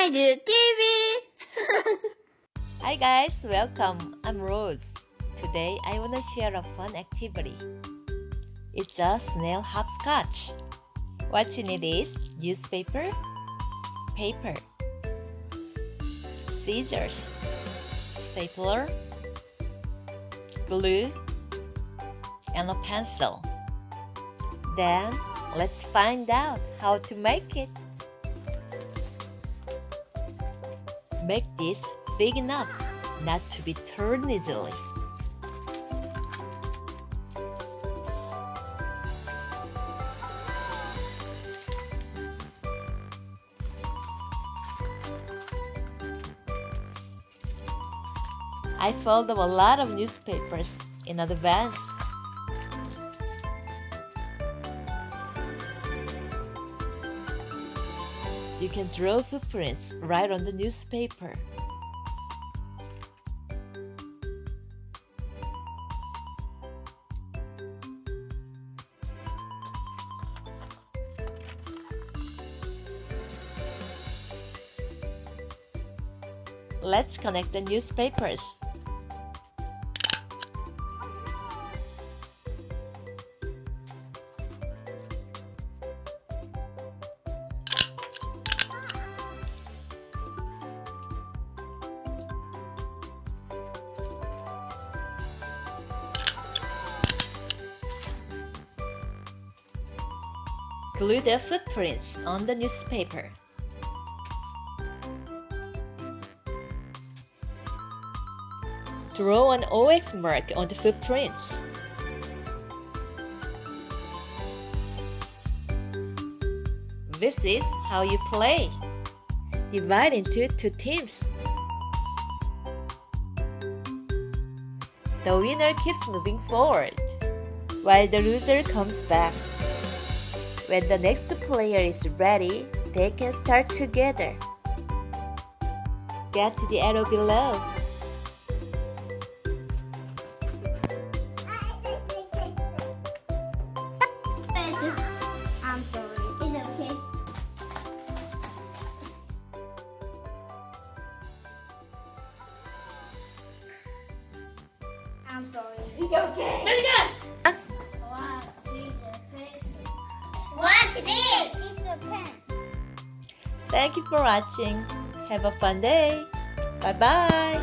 IDoTV. Hi guys, welcome. I'm Rose. Today I want to share a fun activity. It's a snail hopscotch. What's in it is newspaper, paper, scissors, stapler, glue, and a pencil. Then let's find out how to make it. Make this big enough not to be torn easily. I folded a lot of newspapers in advance. You can draw footprints right on the newspaper. Let's connect the newspapers. Glue the footprints on the newspaper. Draw an OX mark on the footprints. This is how you play. Divide into two teams. The winner keeps moving forward, while the loser comes back. When the next player is ready, they can start together. Get to the arrow below. I'm sorry. It's okay. I'm sorry. It's okay. Let me go. What's this? It's a pen. Thank you for watching. Have a fun day. Bye bye.